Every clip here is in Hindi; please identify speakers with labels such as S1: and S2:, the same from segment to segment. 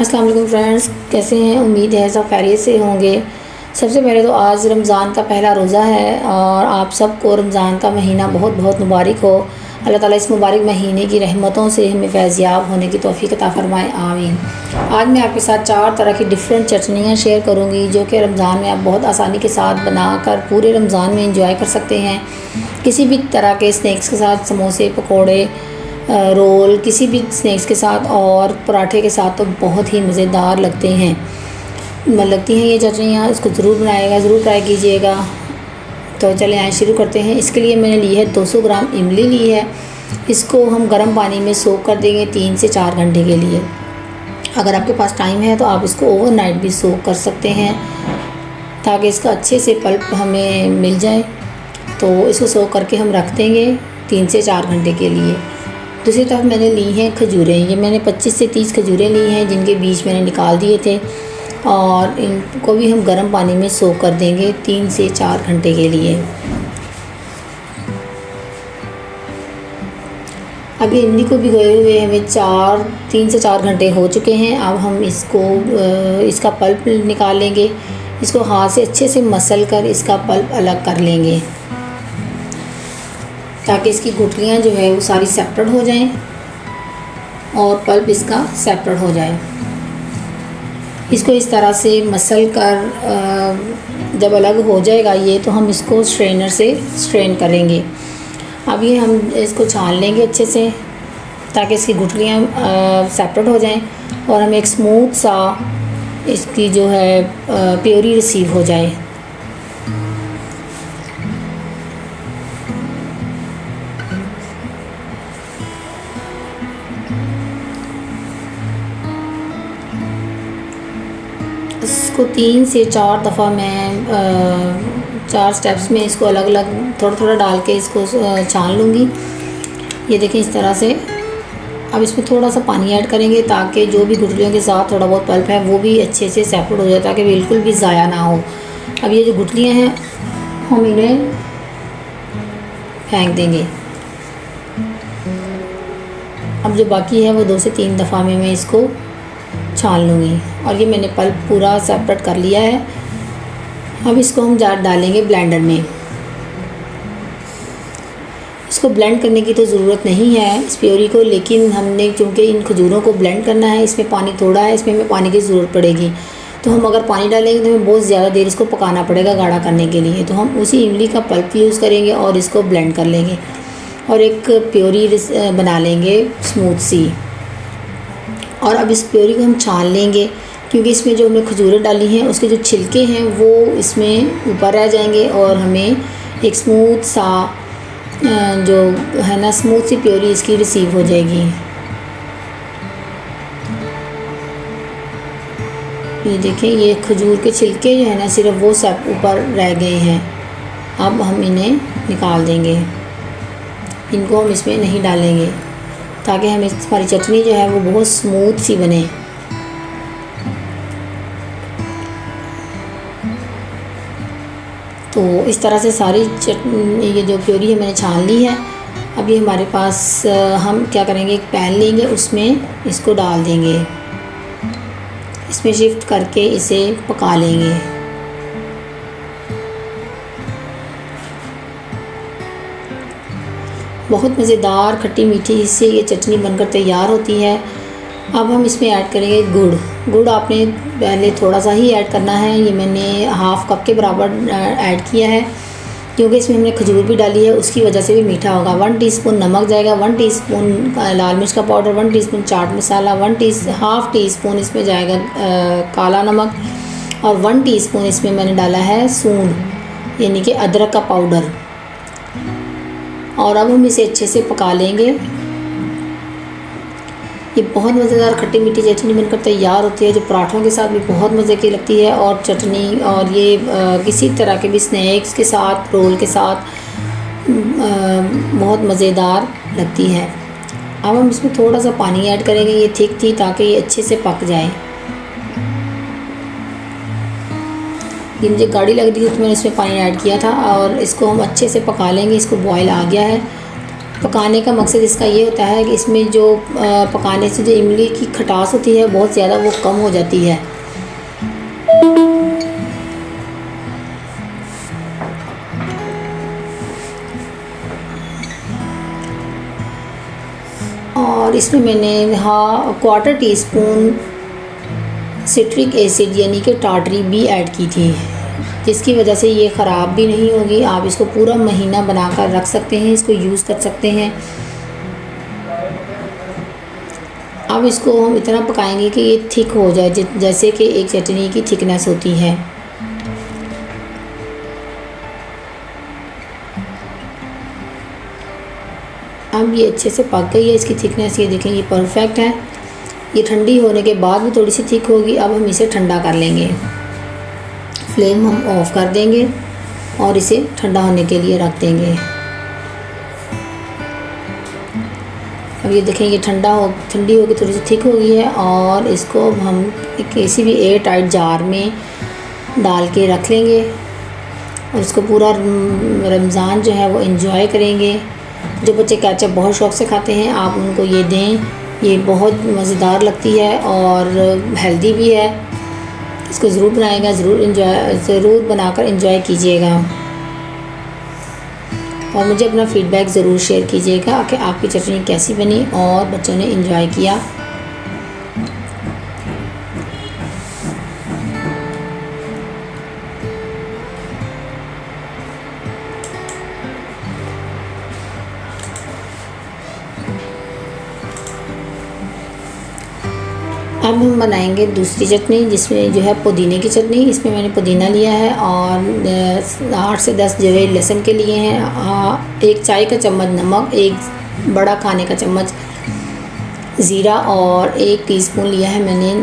S1: अस्सलाम वालेकुम फ्रेंड्स, कैसे हैं? उम्मीद है सब खैरियत से होंगे। सबसे पहले तो आज रमज़ान का पहला रोज़ा है और आप सबको रमज़ान का महीना बहुत बहुत मुबारक हो। अल्लाह ताला इस मुबारक महीने की रहमतों से हमें फैज़याब होने की तौफ़ीक अता फ़रमाए, आमीन। आज मैं आपके साथ 4 तरह की डिफरेंट चटनियाँ शेयर करूँगी जो कि रमज़ान में आप बहुत आसानी के साथ बनाकर पूरे रमज़ान में इंजॉय कर सकते हैं। किसी भी तरह के स्नैक्स के साथ, समोसे, पकौड़े, रोल, किसी भी स्नैक्स के साथ और पराठे के साथ तो बहुत ही मज़ेदार लगती हैं ये चटनियाँ। इसको ज़रूर बनाइएगा, ज़रूर ट्राई कीजिएगा। तो चलें आए शुरू करते हैं। इसके लिए मैंने ली है 200 ग्राम इमली ली है। इसको हम गर्म पानी में सोक कर देंगे 3 से 4 घंटे के लिए। अगर आपके पास टाइम है तो आप इसको ओवरनाइट भी सोक कर सकते हैं ताकि इसका अच्छे से पल्प हमें मिल जाए। तो इसको सोक करके हम रख देंगे 3 से 4 घंटे के लिए। दूसरी तरफ मैंने ली हैं खजूरें। ये मैंने 25 से 30 खजूरें ली हैं जिनके बीज मैंने निकाल दिए थे और इनको भी हम गर्म पानी में सोक कर देंगे 3 से 4 घंटे के लिए। अभी इमली को भिगोए हुए हमें 3 से 4 घंटे हो चुके हैं। अब हम इसका पल्प निकाल लेंगे। इसको हाथ से अच्छे से मसल कर इसका पल्प अलग कर लेंगे ताकि इसकी गुठलियाँ जो है वो सारी सेपरेट हो जाएं और पल्प इसका सेपरेट हो जाए। इसको इस तरह से मसल कर जब अलग हो जाएगा ये, तो हम इसको स्ट्रेनर से स्ट्रेन करेंगे। अब ये हम इसको छान लेंगे अच्छे से ताकि इसकी गुठलियाँ सेपरेट हो जाएं और हमें एक स्मूथ सा इसकी जो है प्योरी रिसीव हो जाए। इसको 3 से 4 दफ़ा मैं 4 स्टेप्स में इसको अलग अलग थोड़ा थोड़ा डाल के इसको छान लूँगी। ये देखें इस तरह से। अब इसमें थोड़ा सा पानी ऐड करेंगे ताकि जो भी गुठलियों के साथ थोड़ा बहुत पल्प है वो भी अच्छे से सेपरेट हो जाए ताकि बिल्कुल भी ज़ाया ना हो। अब ये जो गुठलियाँ हैं हम इन्हें फेंक देंगे। अब जो बाकी है वो 2 से 3 दफ़ा में मैं इसको छान लूँगी और ये मैंने पल्प पूरा सेपरेट कर लिया है। अब इसको हम डालेंगे ब्लेंडर में। इसको ब्लेंड करने की तो ज़रूरत नहीं है इस प्योरी को, लेकिन हमने चूँकि इन खजूरों को ब्लेंड करना है, इसमें पानी थोड़ा है, इसमें हमें पानी की ज़रूरत पड़ेगी। तो हम अगर पानी डालेंगे तो हमें बहुत ज़्यादा देर इसको पकाना पड़ेगा गाढ़ा करने के लिए। तो हम उसी इमली का पल्प यूज़ करेंगे और इसको ब्लेंड कर लेंगे और एक प्योरी बना लेंगे स्मूथ सी। और अब इस प्योरी को हम छान लेंगे क्योंकि इसमें जो हमने खजूरें डाली हैं उसके जो छिलके हैं वो इसमें ऊपर रह जाएंगे और हमें एक स्मूथ सा जो है ना स्मूथ सी प्योरी इसकी रिसीव हो जाएगी। ये देखें, ये खजूर के छिलके जो है ना सिर्फ वो सब ऊपर रह गए हैं। अब हम इन्हें निकाल देंगे, इनको हम इसमें नहीं डालेंगे ताकि हमें हमारी चटनी जो है वो बहुत स्मूथ सी बने। तो इस तरह से सारी ये जो प्योरी है मैंने छान ली है। अब ये हमारे पास हम क्या करेंगे, एक पैन लेंगे, उसमें इसको डाल देंगे, इसमें शिफ्ट करके इसे पका लेंगे। बहुत मज़ेदार खट्टी मीठी इससे ये चटनी बनकर तैयार होती है। अब हम इसमें ऐड करेंगे गुड़ आपने पहले थोड़ा सा ही ऐड करना है। ये मैंने हाफ़ कप के बराबर ऐड किया है क्योंकि इसमें हमने खजूर भी डाली है, उसकी वजह से भी मीठा होगा। 1 टीस्पून नमक जाएगा, 1 टीस्पून लाल मिर्च का powder, 1 teaspoon chaat masala, half teaspoon इसमें जाएगा काला नमक और 1 टीस्पून इसमें मैंने डाला है सूंड यानी कि अदरक का पाउडर। और अब हम इसे अच्छे से पका लेंगे। ये बहुत मज़ेदार खट्टी मीठी चटनी बनकर तैयार होती है जो पराठों के साथ भी बहुत मज़े की लगती है और चटनी और ये किसी तरह के भी स्नैक्स के साथ, रोल के साथ बहुत मज़ेदार लगती है। अब हम इसमें थोड़ा सा पानी ऐड करेंगे, ये थिक थी ताकि ये अच्छे से पक जाए। ये मुझे गाढ़ी लग रही थी तो मैंने इसमें पानी ऐड किया था और इसको हम अच्छे से पका लेंगे। इसको बॉयल आ गया है पकाने का मकसद इसका ये होता है कि इसमें जो पकाने से जो इमली की खटास होती है बहुत ज़्यादा वो कम हो जाती है। और इसमें मैंने quarter tea spoon citric acid यानी कि टाटरी भी ऐड की थी, जिसकी वजह से ये ख़राब भी नहीं होगी। आप इसको पूरा महीना बनाकर रख सकते हैं, इसको यूज़ कर सकते हैं। अब इसको हम इतना पकाएंगे कि ये थिक हो जाए, जैसे कि एक चटनी की थिकनेस होती है। अब ये अच्छे से पक गई है, इसकी थिकनेस ये देखें, ये परफेक्ट है। ये ठंडी होने के बाद भी थोड़ी सी थिक होगी। अब हम इसे ठंडा कर लेंगे, फ्लेम हम ऑफ़ कर देंगे और इसे ठंडा होने के लिए रख देंगे। अब ये देखें, ये ठंडी होगी, थोड़ी सी थिक हो गई है। और इसको हम किसी भी एयर टाइट जार में डाल के रख लेंगे और इसको पूरा रमज़ान जो है वो एंजॉय करेंगे। जो बच्चे केचप बहुत शौक़ से खाते हैं, आप उनको ये दें, ये बहुत मज़ेदार लगती है और हेल्दी भी है। इसको ज़रूर बनाएगा, ज़रूर बनाकर एंजॉय कीजिएगा और मुझे अपना फ़ीडबैक ज़रूर शेयर कीजिएगा कि आपकी चटनी कैसी बनी और बच्चों ने एंजॉय किया। अब हम बनाएंगे दूसरी चटनी, जिसमें जो है पुदीने की चटनी। इसमें मैंने पुदीना लिया है और 8 से 10 जवे लहसुन के लिए हैं, 1 चाय का चम्मच नमक, 1 बड़ा खाने का चम्मच ज़ीरा और 1 टीस्पून लिया है मैंने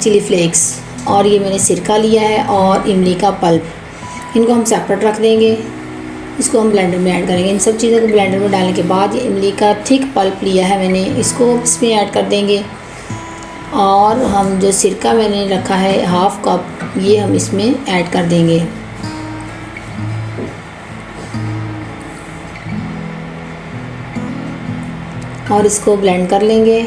S1: चिली फ्लेक्स, और ये मैंने सिरका लिया है और इमली का पल्प। इनको हम सेपरेट रख देंगे, इसको हम ब्लेंडर में ऐड करेंगे। इन सब चीज़ों को ब्लेंडर में डालने के बाद ये इमली का थिक पल्प लिया है मैंने, इसको इसमें ऐड कर देंगे। और हम जो सिरका मैंने रखा है हाफ़ कप, ये हम इसमें ऐड कर देंगे। और इसको ब्लेंड कर लेंगे।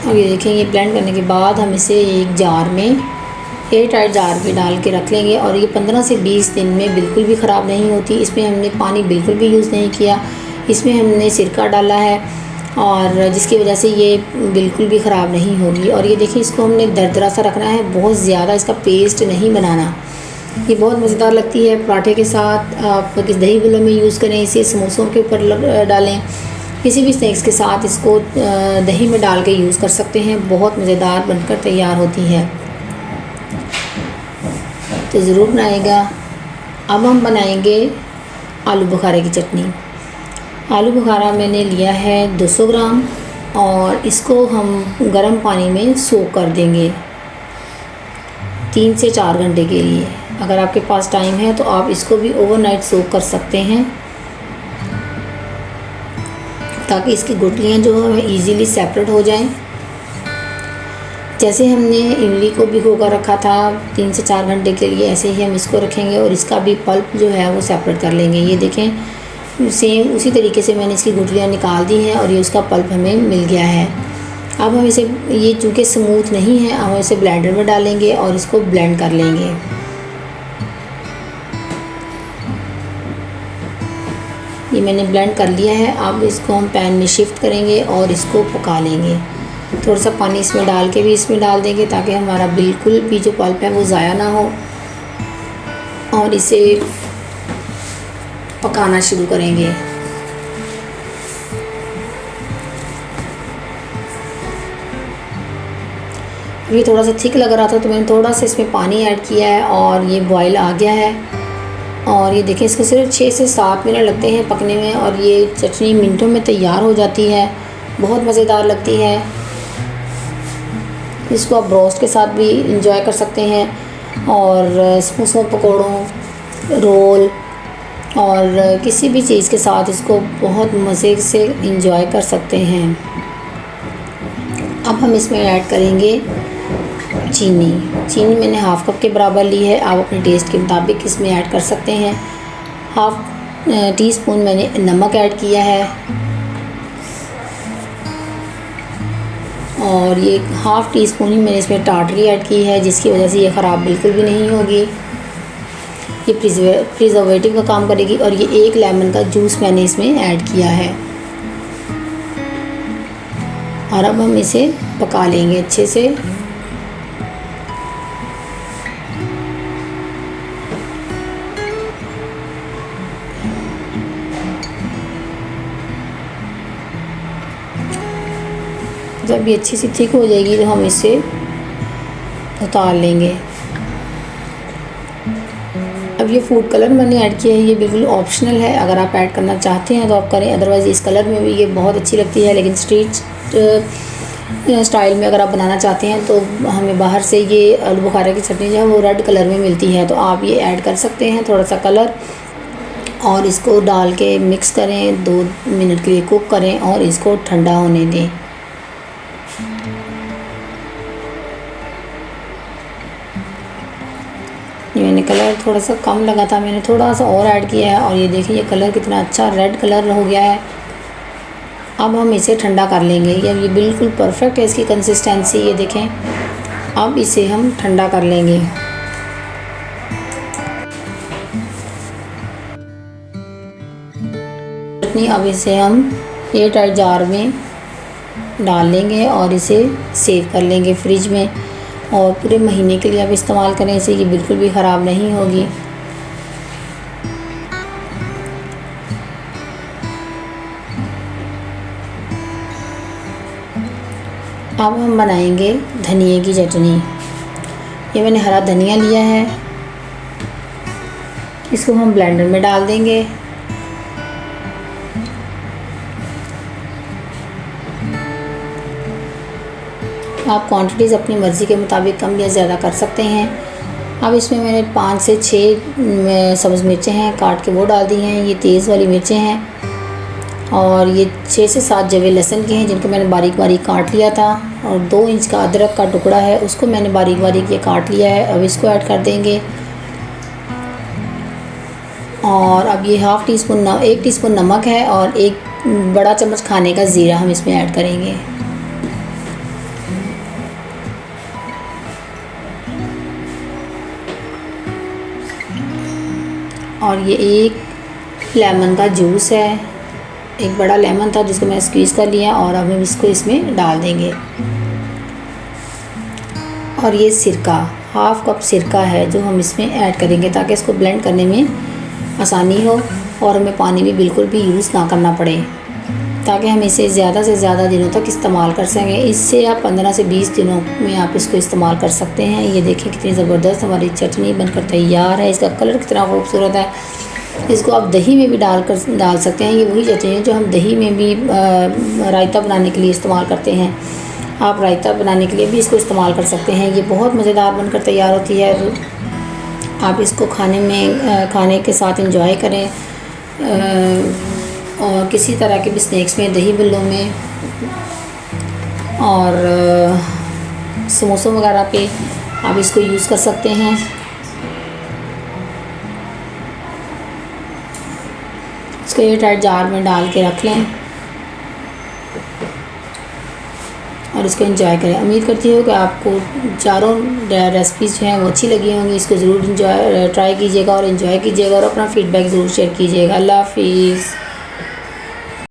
S1: और ये देखें, ये ब्लेंड करने के बाद हम इसे एक जार में, एयर टाइट जार में डाल के रख लेंगे। और ये 15 से 20 दिन में बिल्कुल भी ख़राब नहीं होती। इसमें हमने पानी बिल्कुल भी यूज़ नहीं किया, इसमें हमने सिरका डाला है और जिसकी वजह से ये बिल्कुल भी ख़राब नहीं होगी। और ये देखिए, इसको हमने दरदरा सा रखना है, बहुत ज़्यादा इसका पेस्ट नहीं बनाना। ये बहुत मज़ेदार लगती है पराठे के साथ। आप किस दही बल्लों में यूज़ करें, इसे समोसों के ऊपर डालें, किसी भी स्नैक्स के साथ इसको दही में डाल के यूज़ कर सकते हैं। बहुत मज़ेदार बनकर तैयार होती है, तो ज़रूर बनाएगा। अब हम बनाएंगे आलू बुखारे की चटनी। आलू बुखारा मैंने लिया है 200 ग्राम और इसको हम गर्म पानी में सोक कर देंगे 3 से 4 घंटे के लिए। अगर आपके पास टाइम है तो आप इसको भी ओवरनाइट सोक कर सकते हैं, ताकि इसकी गुठलियाँ जो है ईज़िली सेपरेट हो जाएं। जैसे हमने इमली को भिगो कर रखा था 3 से 4 घंटे के लिए, ऐसे ही हम इसको रखेंगे और इसका भी पल्प जो है वो सेपरेट कर लेंगे। ये देखें, सेम उसी तरीके से मैंने इसकी गुठलियाँ निकाल दी हैं और ये उसका पल्प हमें मिल गया है। अब हम इसे, ये चूँकि स्मूथ नहीं है, हम इसे ब्लेंडर में डालेंगे और इसको ब्लेंड कर लेंगे। ये मैंने ब्लेंड कर लिया है। अब इसको हम पैन में शिफ्ट करेंगे और इसको पका लेंगे। थोड़ा सा पानी इसमें डाल के भी इसमें डाल देंगे, ताकि हमारा बिल्कुल भी जो पल्प है वो ज़ाया ना हो। और इसे पकाना शुरू करेंगे। ये थोड़ा सा थिक लग रहा था तो मैंने थोड़ा सा इसमें पानी ऐड किया है और ये बॉयल आ गया है। और ये देखें, इसको सिर्फ 6 से 7 मिनट लगते हैं पकने में और ये चटनी मिनटों में तैयार हो जाती है। बहुत मज़ेदार लगती है। इसको आप रोस्ट के साथ भी इंजॉय कर सकते हैं और समोसों, पकौड़ों, रोल और किसी भी चीज़ के साथ इसको बहुत मज़े से इंजॉय कर सकते हैं। अब हम इसमें ऐड करेंगे चीनी मैंने हाफ़ कप के बराबर ली है। आप अपने टेस्ट के मुताबिक इसमें ऐड कर सकते हैं। हाफ़ टी स्पून मैंने नमक ऐड किया है और ये हाफ़ टी स्पून ही मैंने इसमें टाटरी ऐड की है, जिसकी वजह से ये ख़राब बिल्कुल भी नहीं होगी। ये प्रिजर्वेटिव का काम करेगी। और ये 1 लेमन का जूस मैंने इसमें ऐड किया है। और अब हम इसे पका लेंगे अच्छे से। जब ये अच्छी सी थिक हो जाएगी तो हम इसे उतार लेंगे। अब ये फूड कलर मैंने ऐड किया है, ये बिल्कुल ऑप्शनल है। अगर आप ऐड करना चाहते हैं तो आप करें, अदरवाइज़ इस कलर में भी ये बहुत अच्छी लगती है। लेकिन स्ट्रीट स्टाइल में अगर आप बनाना चाहते हैं तो हमें बाहर से ये आलू बुखारा की चटनी जो है वो रेड कलर में मिलती है, तो आप ये ऐड कर सकते हैं थोड़ा सा कलर। और इसको डाल के मिक्स करें, 2 मिनट के लिए कुक करें और इसको ठंडा होने दें। ये मैंने कलर थोड़ा सा कम लगा था, मैंने थोड़ा सा और ऐड किया है और ये देखिए ये कलर कितना अच्छा रेड कलर हो गया है। अब हम इसे ठंडा कर लेंगे। ये बिल्कुल परफेक्ट है इसकी कंसिस्टेंसी, ये देखें। अब इसे हम ठंडा कर लेंगे। चटनी अब इसे हम एयर टाइट जार में डाल लेंगे और इसे सेव कर लेंगे फ्रिज में, और पूरे महीने के लिए आप इस्तेमाल करें इसे, ये बिल्कुल भी ख़राब नहीं होगी। अब हम बनाएंगे धनिए की चटनी। ये मैंने हरा धनिया लिया है, इसको हम ब्लेंडर में डाल देंगे। आप क्वांटिटीज़ अपनी मर्ज़ी के मुताबिक कम या ज़्यादा कर सकते हैं। अब इसमें मैंने 5 से 6 सब्ज़ मिर्चें हैं काट के वो डाल दी हैं। ये तेज़ वाली मिर्चें हैं और ये 6 से 7 जवे लहसुन के हैं जिनको मैंने बारीक बारीक काट लिया था। और 2 इंच का अदरक का टुकड़ा है, उसको मैंने बारीक बारीक ये काट लिया है। अब इसको ऐड कर देंगे। और अब ये 1 टीस्पून नमक है और 1 बड़ा चम्मच खाने का ज़ीरा हम इसमें ऐड करेंगे। और ये 1 लेमन का जूस है, एक बड़ा लेमन था जिसको मैंने स्क्वीज़ कर लिया और अब हम इसको इसमें डाल देंगे। और ये सिरका, 1/2 कप सिरका है जो हम इसमें ऐड करेंगे ताकि इसको ब्लेंड करने में आसानी हो और हमें पानी भी बिल्कुल भी यूज़ ना करना पड़े, ताकि हम इसे ज़्यादा से ज़्यादा दिनों तक इस्तेमाल कर सकें। इससे आप 15 से 20 दिनों में आप इसको इस्तेमाल कर सकते हैं। ये देखें कितनी ज़बरदस्त हमारी चटनी बनकर तैयार है। इसका कलर कितना खूबसूरत है। इसको आप दही में भी डाल सकते हैं। ये वही चटनी है जो हम दही में भी रायता बनाने के लिए इस्तेमाल करते हैं। आप रायता बनाने के लिए भी इसको इस्तेमाल कर सकते हैं। ये बहुत मज़ेदार बनकर तैयार होती है। आप इसको खाने के साथ एंजॉय करें और किसी तरह के भी स्नैक्स में, दही बल्लों में और समोसों वगैरह पे आप इसको यूज़ कर सकते हैं। इसको एयर टाइट जार में डाल के रख लें और इसको एंजॉय करें। उम्मीद करती हूँ कि आपको चारों रेसिपीज़ जो हैं वो अच्छी लगी होंगी। इसको ज़रूर ट्राई कीजिएगा और एंजॉय कीजिएगा और अपना फ़ीडबैक ज़रूर शेयर कीजिएगा। अल्लाह हाफिज़।